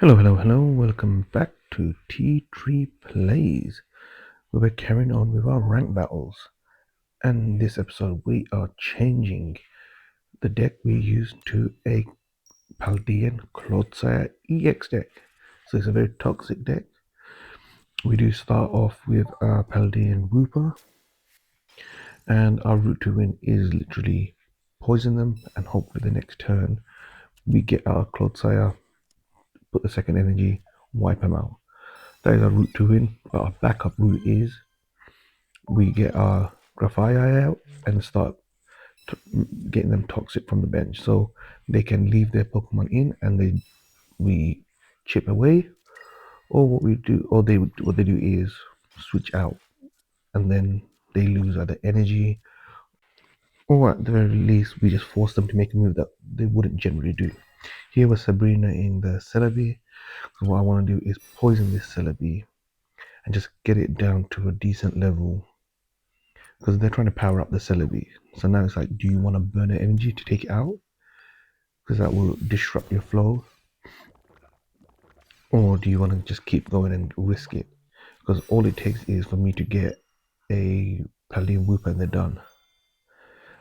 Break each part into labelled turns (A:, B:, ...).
A: Hello, welcome back to T3 Plays, where we're carrying on with our rank battles. And this episode, we are changing the deck we use to a Paldean Clodsire EX deck. So it's a very toxic deck. We do start off with our Paldean Wooper, and our route to win is literally poison them, and hopefully the next turn we get our Clodsire, put the second energy, wipe them out. That is our route to win, but our backup route is we get our Graphii out and start getting them toxic from the bench, so they can leave their Pokemon in and we chip away, or what they do is switch out, and then they lose either energy, or at the very least we just force them to make a move that they wouldn't generally do. Here with Sabrina in the Celebi, so what I want to do is poison this Celebi and just get it down to a decent level, because they're trying to power up the Celebi. So now it's like, do you want to burn the energy to take it out? Because that will disrupt your flow. Or do you want to just keep going and risk it? Because all it takes is for me to get a Paldean Wooper and they're done.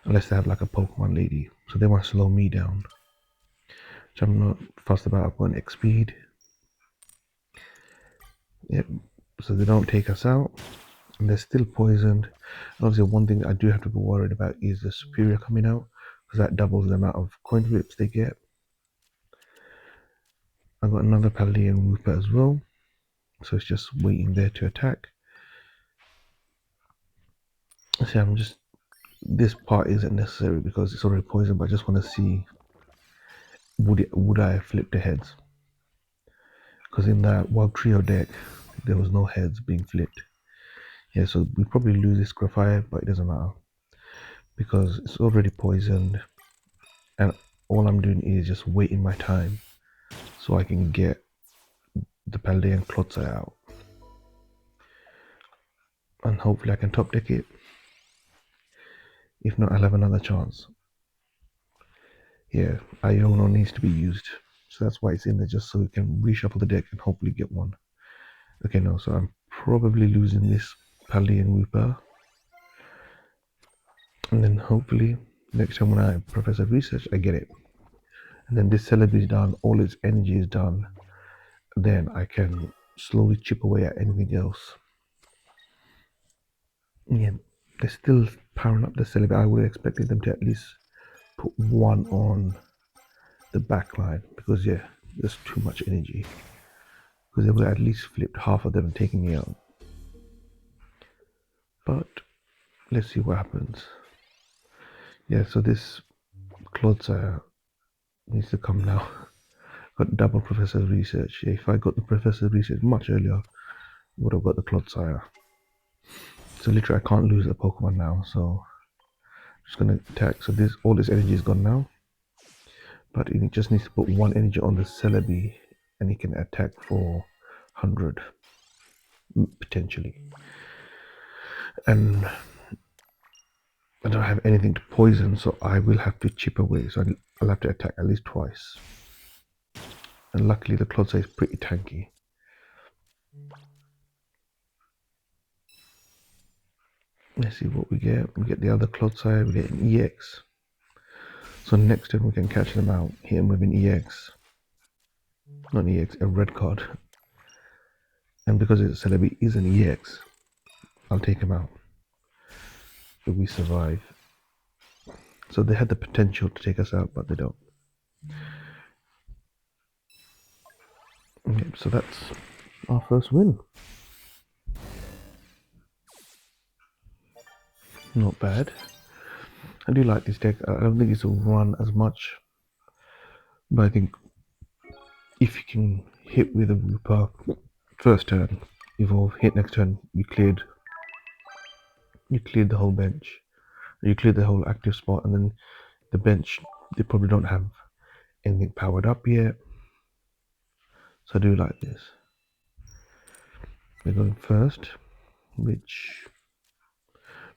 A: Unless they have like a Pokemon lady. So they want to slow me down. Which I'm not fussed about. I've got an X speed. Yep. So they don't take us out. And they're still poisoned. Obviously, one thing I do have to be worried about is the Superior coming out, because that doubles the amount of coin rips they get. I've got another Paldean Wooper as well, so it's just waiting there to attack. See, this part isn't necessary because it's already poisoned, but I just want to see would I flip the heads, because in that Wild Trio deck there was no heads being flipped. Yeah, so we probably lose this Graphite, but it doesn't matter because it's already poisoned, and all I'm doing is just waiting my time so I can get the Paldean Clodsire out, and hopefully I can top deck it. If not, I'll have another chance. Yeah, Iono needs to be used, so that's why it's in there, just so we can reshuffle the deck and hopefully get one. Okay, no, so I'm probably losing this Paldean Wooper, and then hopefully next time when I Professor Research, I get it. And then this Celebi is done, all its energy is done, then I can slowly chip away at anything else. Yeah, they're still powering up the Celebi. I would have expected them to at least put one on the back line, because yeah, there's too much energy. Because they would have at least flipped half of them and taken me out. But let's see what happens. Yeah, so this Clodsire needs to come now. Got double Professor Research. Yeah, if I got the Professor Research much earlier, would have got the Clodsire. So literally I can't lose a Pokemon now, so I'm just gonna attack. So all this energy is gone now. But it just needs to put one energy on the Celebi and he can attack for 100 potentially. And I don't have anything to poison, so I will have to chip away. So I'll have to attack at least twice. And luckily the Clodsire is pretty tanky. Let's see what we get. We get the other Clodsire, we get an EX. So next turn we can catch them out, hit him with an EX. Not an EX, a red card. And because it's Celebi is an EX, I'll take him out. But we survive. So they had the potential to take us out, but they don't. Okay, so that's our first win. Not bad. I do like this deck. I don't think it's a run as much, but I think if you can hit with a Wooper first turn, evolve, hit next turn, you cleared the whole bench. You cleared the whole active spot, and then the bench, they probably don't have anything powered up yet. So I do like this. We're going first, which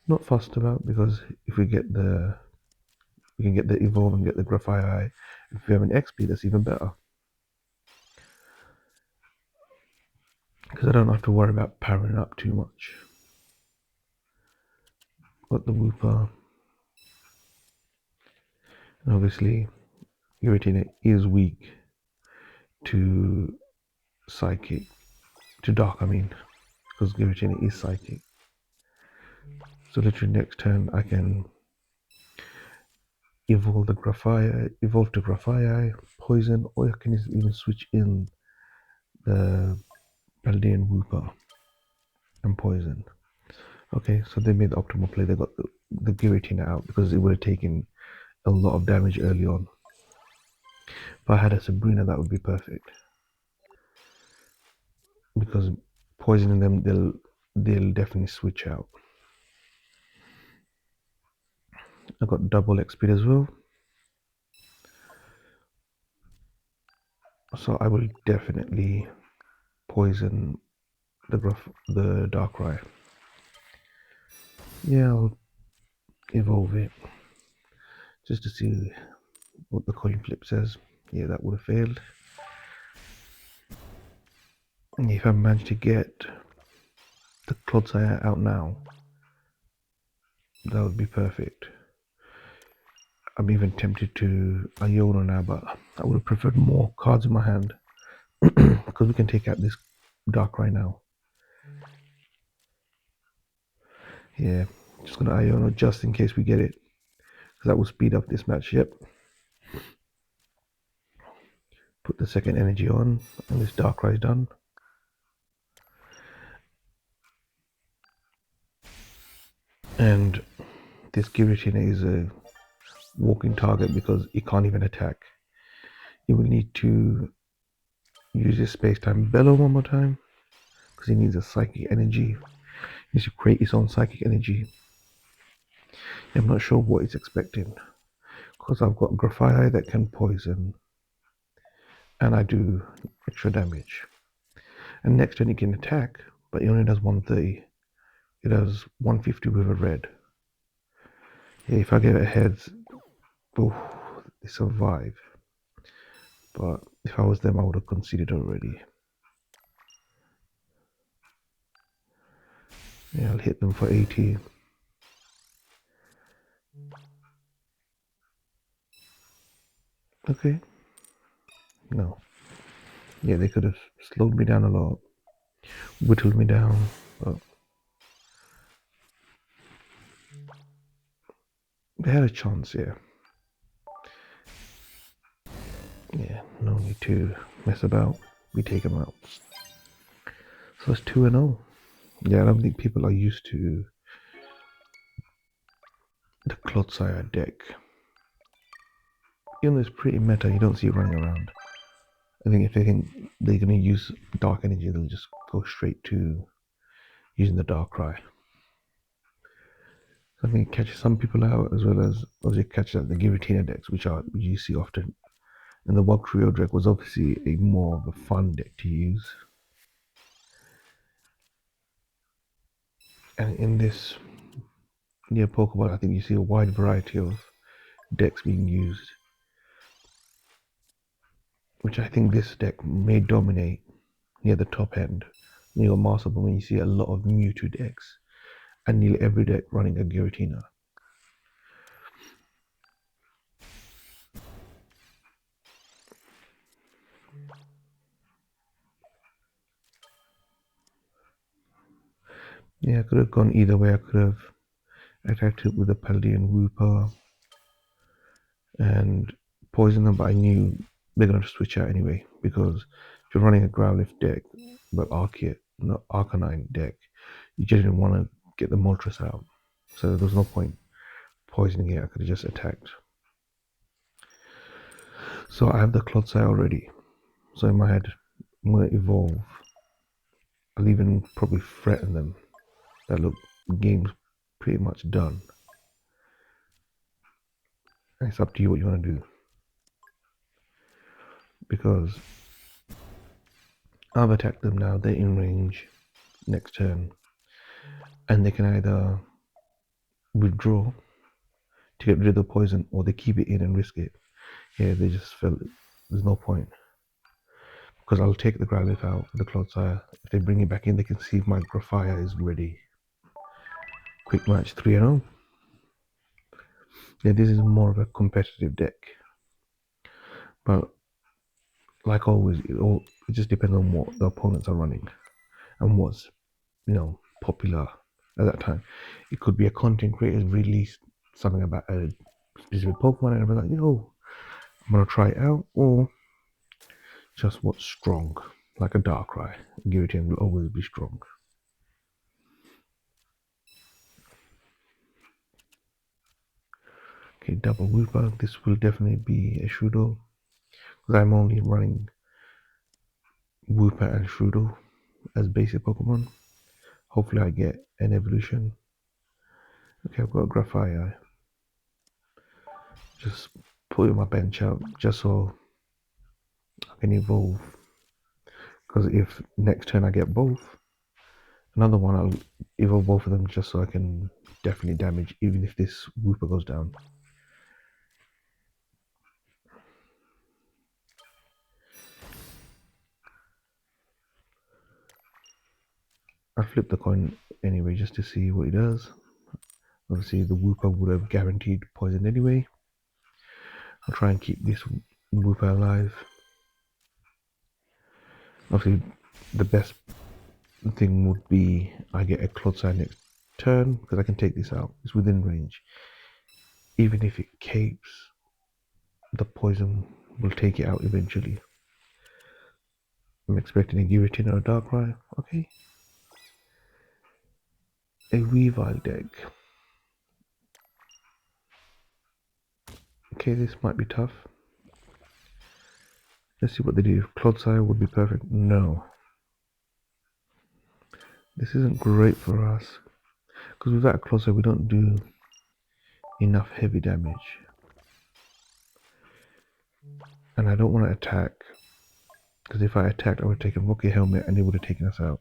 A: not fussed about, because if we can get the evolve and get the Graphite. If we have an XP, that's even better. because I don't have to worry about powering up too much. Got the Wooper, and obviously Giratina is weak to Psychic, to Dark I mean, because Giratina is Psychic. So literally next turn I can evolve to Graphite, Poison, or I can even switch in the Paldean Wooper and Poison. Okay, so they made the optimal play. They got the Giratina out because it would have taken a lot of damage early on. If I had a Sabrina, that would be perfect. Because poisoning them, they'll definitely switch out. I got double XP as well. So I will definitely poison the Darkrai. Yeah, I'll evolve it just to see what the coin flip says. Yeah, that would have failed. And if I manage to get the Clodsire out now, that would be perfect. I'm even tempted to Iona now, but I would have preferred more cards in my hand because we can take out this Darkrai now. Yeah, just gonna Iona just in case we get it, because that will speed up this match. Yep. Put the second energy on, and this Darkrai is done. And this Giratina is a walking target because it can't even attack. You will need to use this space-time bellow one more time because he needs a psychic energy. He needs to create his own psychic energy. I'm not sure what he's expecting because I've got Graphite that can poison and I do extra damage. And next turn he can attack, but he only does 130. It does 150 with a red. Yeah, if I get a heads, oh, they survive. But if I was them, I would have conceded already. Yeah, I'll hit them for 80. Okay. No. Yeah, they could have slowed me down a lot, whittled me down, but they had a chance, yeah. Yeah, no need to mess about. We take them out. So it's 2-0. Yeah, I don't think people are used to the Clodsire deck. Even though it's pretty meta, you don't see it running around. I think if they're gonna use dark energy, they'll just go straight to using the Darkrai. So I think it catches some people out as well as it catches out the Giratina decks, which you see often. And the Wugtrio deck was obviously a more of a fun deck to use. And in this near Pokemon, I think you see a wide variety of decks being used, which I think this deck may dominate near the top end. Near Master, but when you see a lot of Mewtwo decks, and nearly every deck running a Giratina. Yeah, I could have gone either way. I could have attacked it with a Paldean Wooper and poisoned them, but I knew they're going to switch out anyway because if you're running a Growlithe deck, but Arcanine deck, you just didn't want to get the Moltres out. So there was no point poisoning it. I could have just attacked. So I have the Clodsire already. So in my head, I'm going to evolve. I'll even probably threaten them. That look, the game's pretty much done. And it's up to you what you want to do. Because I've attacked them now, they're in range next turn. And they can either withdraw to get rid of the poison or they keep it in and risk it. Yeah, they just felt there's no point. Because I'll take the Growlithe out, the Clodsire. If they bring it back in, they can see if my Grafire is ready. Quick match 3-0. Yeah, this is more of a competitive deck. But like always, it just depends on what the opponents are running and what's, popular at that time. It could be a content creator released something about a specific Pokemon and I'm like, I'm gonna try it out, or just what's strong, like a Darkrai. Giratina will always be strong. Okay, double Wooper. This will definitely be a Shudo, because I'm only running Wooper and Shudo as basic Pokemon. Hopefully I get an evolution. Okay, I've got a Grafire. Just putting my bench out just so I can evolve. Because if next turn I get both, another one, I'll evolve both of them just so I can definitely damage even if this Wooper goes down. I flipped the coin anyway just to see what it does. Obviously the Wooper would have guaranteed poison anyway. I'll try and keep this Wooper alive. Obviously the best thing would be I get a Clodsire next turn because I can take this out. It's within range. Even if it capes, the poison will take it out eventually. I'm expecting a Giratina or a Darkrai. Okay. A Weavile deck. Okay, this might be tough. Let's see what they do. Clodsire would be perfect. No. This isn't great for us. Because without a Clodsire we don't do enough heavy damage. And I don't want to attack. Because if I attacked I would take a Rocky Helmet and they would have taken us out.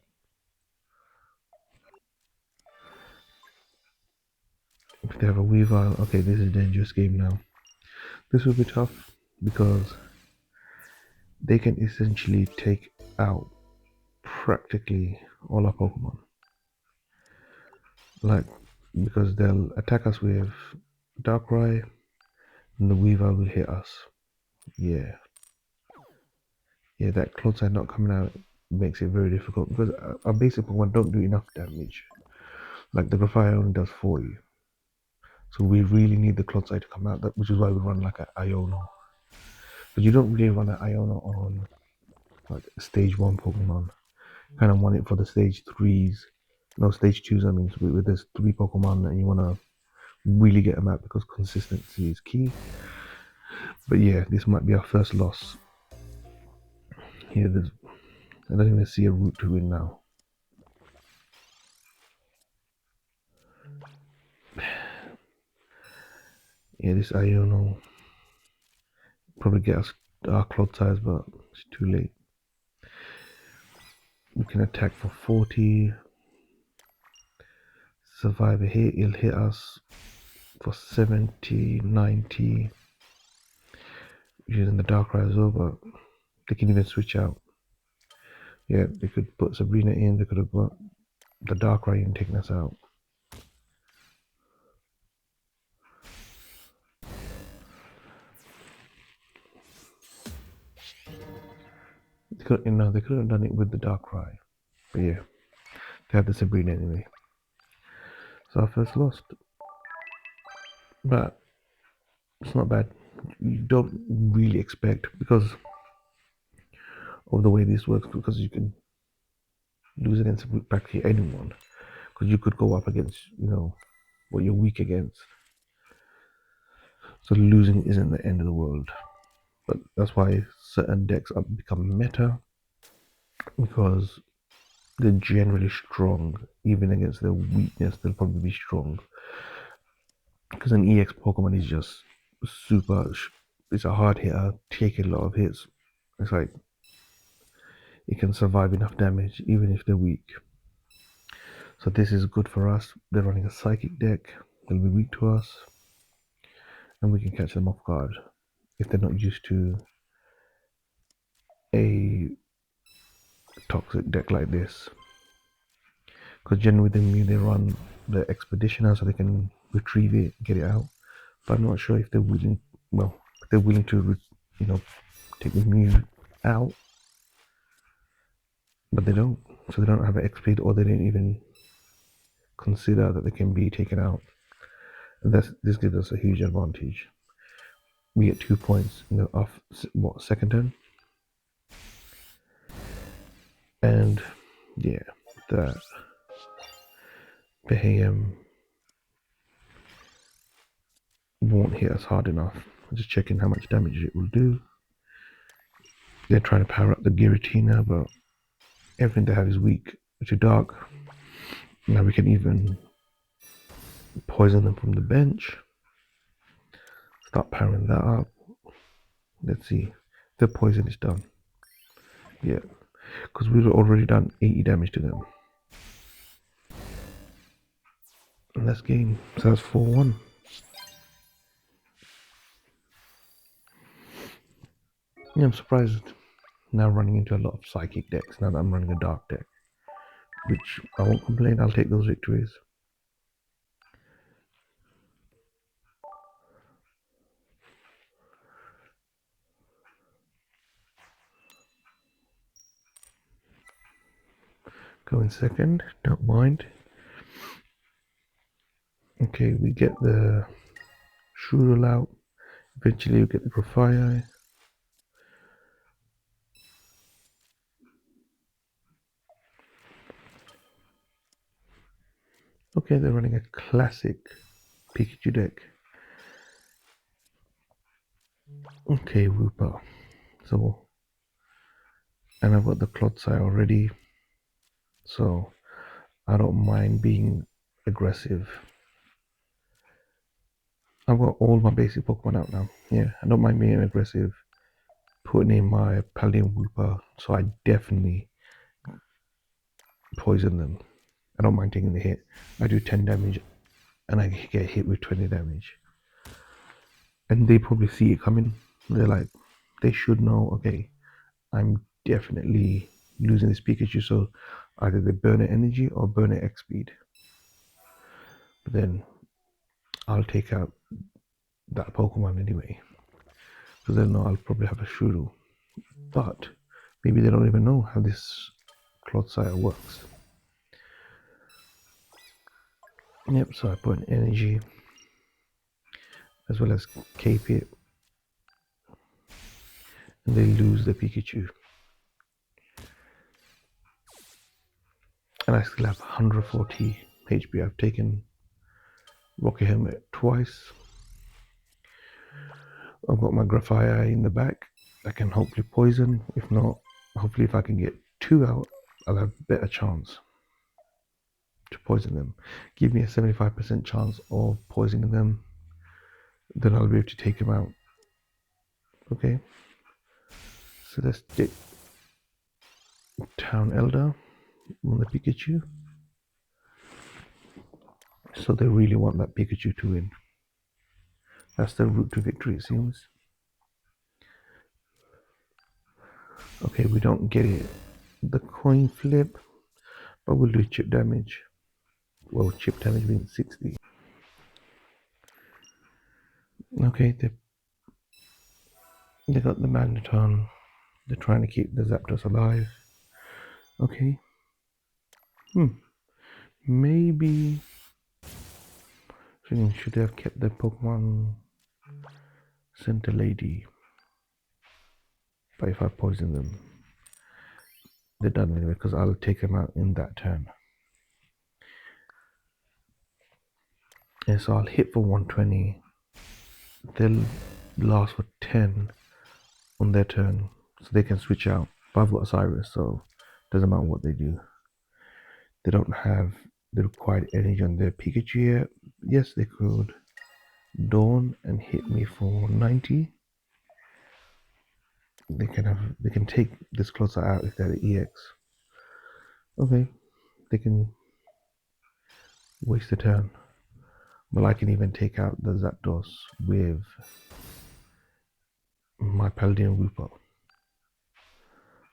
A: If they have a Weavile, okay, this is a dangerous game now. This will be tough because they can essentially take out practically all our Pokemon. Like, because they'll attack us with Darkrai and the Weavile will hit us. Yeah. Yeah, that Clodsire not coming out makes it very difficult because our basic Pokemon don't do enough damage. Like the Grafire only does 40. So we really need the Clodsire to come out, which is why we run like an Iono. But you don't really run an Iono on like stage 1 Pokemon. Kind of want it for the stage 3s. No, stage 2s, I mean, where there's 3 Pokemon and you want to really get them out because consistency is key. But yeah, this might be our first loss. Here, I don't even see a route to win now. Yeah, this Iono probably get us our Clodsires, but it's too late. We can attack for 40. Survive a hit, he'll hit us for 70, 90. Using the Darkrai as well, but they can even switch out. Yeah, they could put Sabrina in, they could have got the Darkrai in taking us out. They could have done it with the Darkrai. But yeah, they have the Sabrina anyway. So our first lost. But it's not bad. You don't really expect, because of the way this works, because you can lose against practically anyone. Because you could go up against, what you're weak against. So losing isn't the end of the world. But that's why certain decks become meta, because they're generally strong. Even against their weakness, they'll probably be strong. Because an EX Pokemon is just super. It's a hard hitter, taking a lot of hits. It's like it can survive enough damage even if they're weak. So this is good for us. They're running a Psychic deck. They'll be weak to us, and we can catch them off guard if they're not used to a toxic deck like this, because generally they run the expedition out so they can retrieve it, get it out. But I'm not sure if they're willing. Well, if they're willing to, take the Mew out, but they don't. So they don't have an exped, or they didn't even consider that they can be taken out. And this gives us a huge advantage. We get 2 points in the off second turn, and yeah, the Behayem won't hit us hard enough. I'm just checking how much damage it will do. They're trying to power up the Giratina, but everything they have is weak to dark. Now we can even poison them from the bench. Start powering that up. Let's see. The poison is done. Yeah, because we've already done 80 damage to them. And that's game. So that's 4-1. Yeah, I'm surprised now running into a lot of psychic decks now that I'm running a dark deck. Which I won't complain, I'll take those victories. Going second, don't mind. Okay, we get the Shurul out. Eventually we get the Profile. Okay, they're running a classic Pikachu deck. Okay, Wooper. So, and I've got the Clodsire already. So, I don't mind being aggressive. I've got all my basic Pokemon out now. Yeah, I don't mind being aggressive. Putting in my Paldean Wooper. So I definitely poison them. I don't mind taking the hit. I do 10 damage and I get hit with 20 damage. And they probably see it coming. They're like, they should know, okay, I'm definitely losing this Pikachu, so either they burn it energy or burn it X speed. But then I'll take out that Pokemon anyway. Because they'll know I'll probably have a Shuru. But maybe they don't even know how this Clodsire works. Yep, so I put an energy as well as cape it, and they lose the Pikachu. And I still have 140 HP. I've taken Rocky Helmet twice. I've got my Graphite in the back. I can hopefully poison. If not, hopefully if I can get 2 out, I'll have a better chance to poison them. Give me a 75% chance of poisoning them, then I'll be able to take them out. Okay, so let's get Town Elder on the Pikachu. So they really want that Pikachu to win. That's the route to victory, it seems. Okay, we don't get it. The coin flip, but we'll do chip damage. Well, chip damage being 60. Okay, they got the Magneton. They're trying to keep the Zapdos alive. Okay. Maybe should have kept the Pokemon Center Lady. But if I poison them, they're done anyway, because I'll take them out in that turn. And so I'll hit for 120. They'll last for 10 on their turn, so they can switch out. But I've got Cyrus, so it doesn't matter what they do. They don't have the required energy on their Pikachu yet. Yes, they could Dawn and hit me for 90. They can take this Clodsire out if they're the EX. Okay, they can waste a turn. But I can even take out the Zapdos with my Paldean Wooper.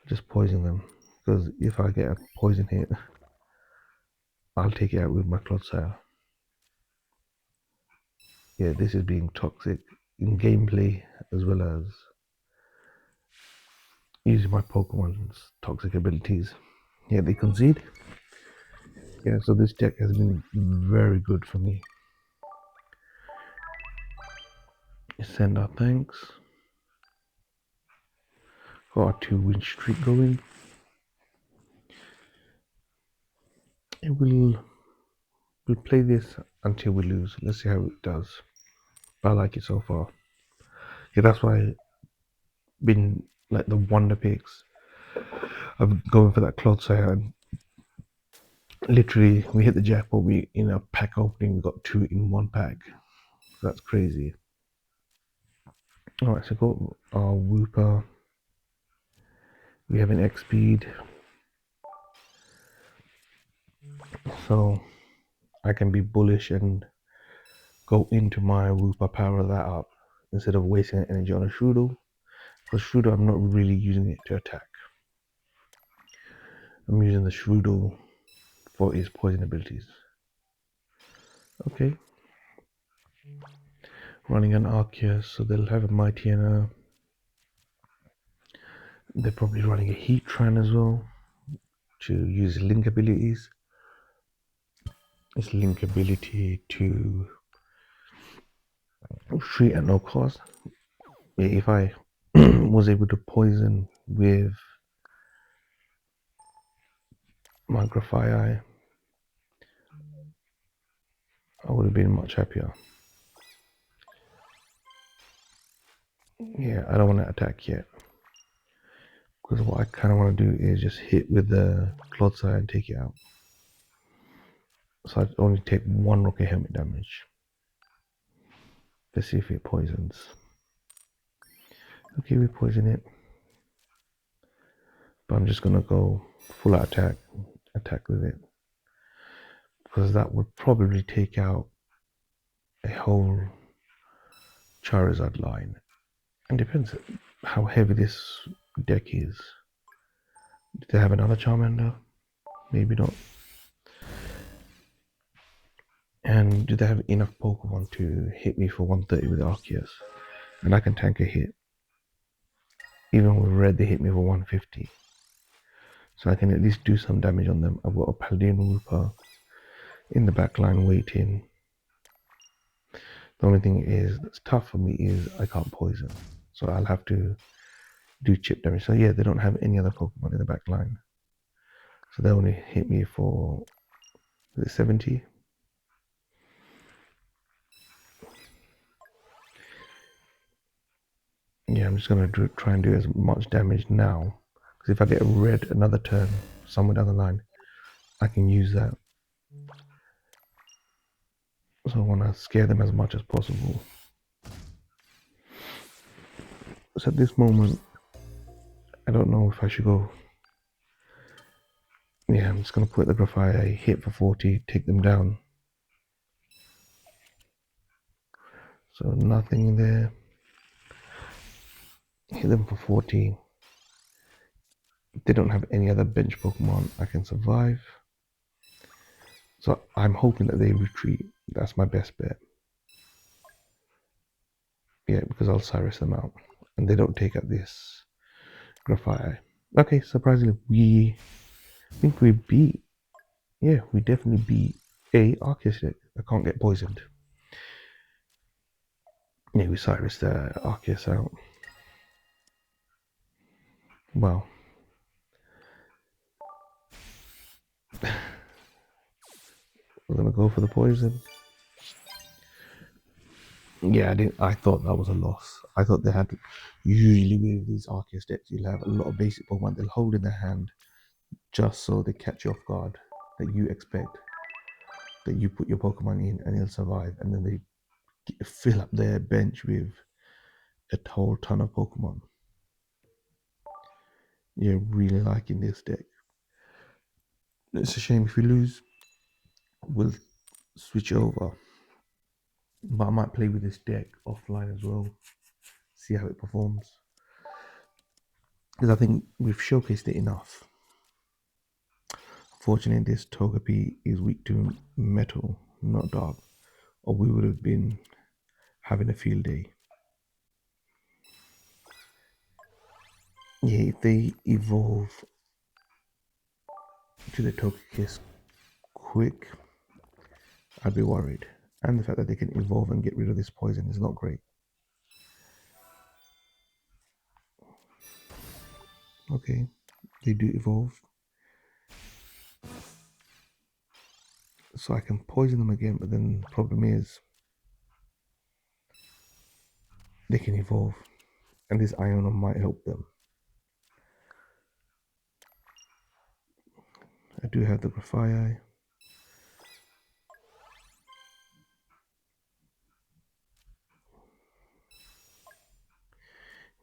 A: Just poison them. because if I get a poison hit, I'll take it out with my Clodsire. Yeah, this is being toxic in gameplay as well as using my Pokemon's toxic abilities. Yeah, they concede. Yeah, so this deck has been very good for me. Send our thanks. Got our 2-win streak going. And we'll play this until we lose. Let's see how it does. I like it so far. Yeah, that's why I've been like the wonder picks. I'm going for that Clodsire, and literally we hit the jackpot. We in a pack opening we got 2 in 1 pack. That's crazy. Alright, so got our Wooper. We have an X speed. So I can be bullish and go into my Wooper, power that up instead of wasting energy on a Shroodle. For Shroodle, I'm not really using it to attack. I'm using the Shroodle for its poison abilities. Okay. Running an Arceus, so they'll have a Mightyena. They're probably running a Heatran as well to use link abilities. Its link ability to treat at no cost. Yeah, if I was able to poison with my Grafaiai, I would have been much happier. Yeah, I don't want to attack yet. Because what I kind of want to do is just hit with the Clodsire and take it out. So I only take 1 Rocket Helmet damage. Let's see if it poisons. Okay, we poison it. But I'm just going to go full out attack with it. Because that would probably take out a whole Charizard line. And depends how heavy this deck is. Do they have another Charmander? Maybe not. And do they have enough Pokemon to hit me for 130 with Arceus? And I can tank a hit. Even with red, they hit me for 150. So I can at least do some damage on them. I've got a Paldean Wooper in the back line waiting. The only thing is that's tough for me is I can't poison. So I'll have to do chip damage. So yeah, they don't have any other Pokemon in the back line. So they only hit me for 70. Yeah, I'm just going to try and do as much damage now. Because if I get a red another turn somewhere down the line, I can use that. So I want to scare them as much as possible. So at this moment, I don't know if I should go. Yeah, I'm just going to put the Grafaiai, hit for 40, take them down. So nothing in there. Hit them for 40. If they don't have any other bench Pokemon, I can survive. So I'm hoping that they retreat. That's my best bet. Yeah, because I'll Cyrus them out. And they don't take out this Grafaiai. Okay, surprisingly, I think we beat. Yeah, we definitely beat a Arceus deck. I can't get poisoned. Yeah, we Cyrus the Arceus out. Well. We're gonna go for the poison. Yeah, I thought that was a loss. I thought they had. Usually with these Arceus decks, you'll have a lot of basic Pokemon they'll hold in their hand just so they catch you off guard. That you expect that you put your Pokemon in and it'll survive, and then they fill up their bench with a whole ton of Pokemon. Yeah, really liking this deck. It's a shame if we lose. We'll switch over. But I might play with this deck offline as well. See how it performs. Because I think we've showcased it enough. Fortunately, this Togepi is weak to metal, not dark, or we would have been having a field day. Yeah, if they evolve to the Togekiss quick, I'd be worried. And the fact that they can evolve and get rid of this poison is not great. Okay, they do evolve. So I can poison them again, but then the problem is they can evolve. And this Iono might help them. I do have the Grafaiai.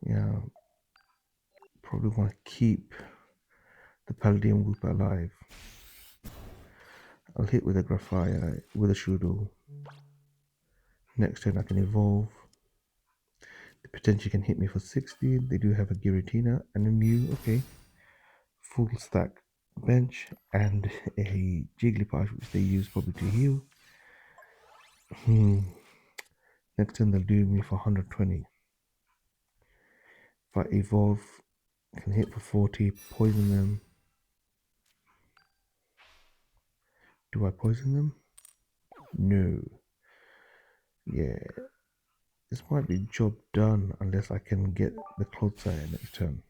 A: Yeah, probably want to keep the Paldean Wooper alive. I'll hit with a Grafaiai, with a Shudo. Next turn I can evolve. They potentially can hit me for 60. They do have a Giratina and a Mew. Okay. Full stack bench and a Jigglypuff, which they use probably to heal. Next turn they'll do me for 120. If I evolve, I can hit for 40, poison them. Do I poison them? No. Yeah. This might be job done unless I can get the Clodsire next turn.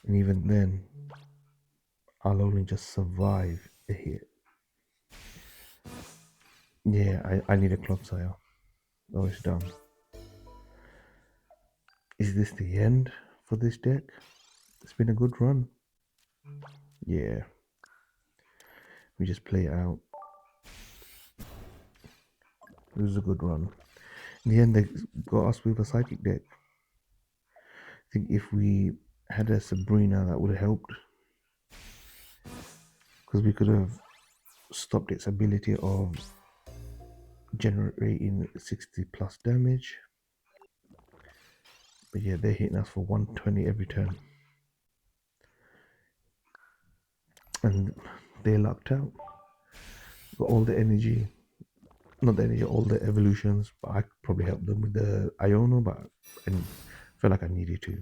A: And even then, I'll only just survive a hit. Yeah, I need a Clodsire. Oh, it's done. Is this the end for this deck? It's been a good run. Yeah. We just play it out. It was a good run. In the end, they got us with a Psychic deck. I think if we had a Sabrina, that would have helped. Because we could have stopped its ability of generating 60 plus damage. But yeah, they're hitting us for 120 every turn. And they're locked out. Got all the energy. Not the energy, all the evolutions. But I could probably help them with the Iono, but I felt like I needed to.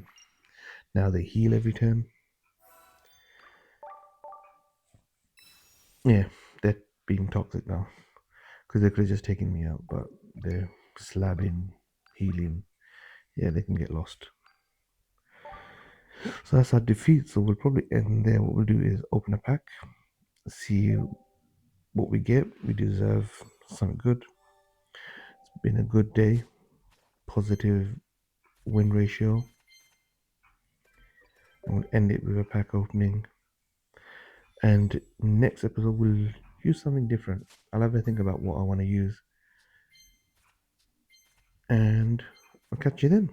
A: Now they heal every turn. Yeah, they're being toxic now. Because they could have just taken me out, but they're slabbing, healing. Yeah, they can get lost. So that's our defeat. So we'll probably end there. What we'll do is open a pack, see what we get. We deserve something good. It's been a good day. Positive win ratio. And we'll end it with a pack opening. And next episode we'll use something different. I'll have a think about what I want to use. And I'll catch you then.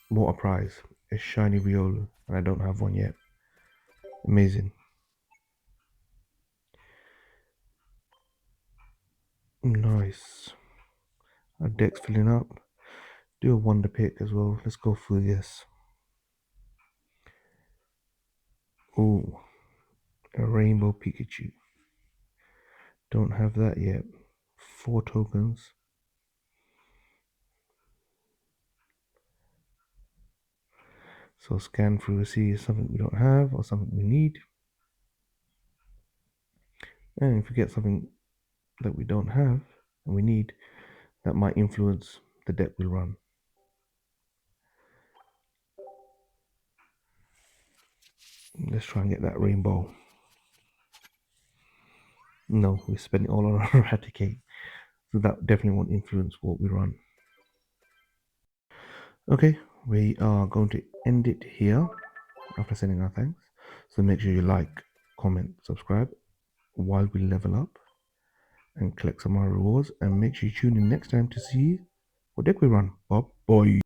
A: What a prize. A shiny Riolu. And I don't have one yet. Amazing. Nice. Our deck's filling up. Do a wonder pick as well. Let's go through this. Oh, a rainbow Pikachu. Don't have that yet. 4 tokens. So scan through to see something we don't have or something we need. And if we get something that we don't have and we need, that might influence the deck we run. Let's try and get that rainbow. No, we spent it all on Eradicate. So that definitely won't influence what we run. Okay, we are going to end it here after sending our thanks. So make sure you like, comment, subscribe while we level up and collect some more rewards. And make sure you tune in next time to see what deck we run. Bye bye.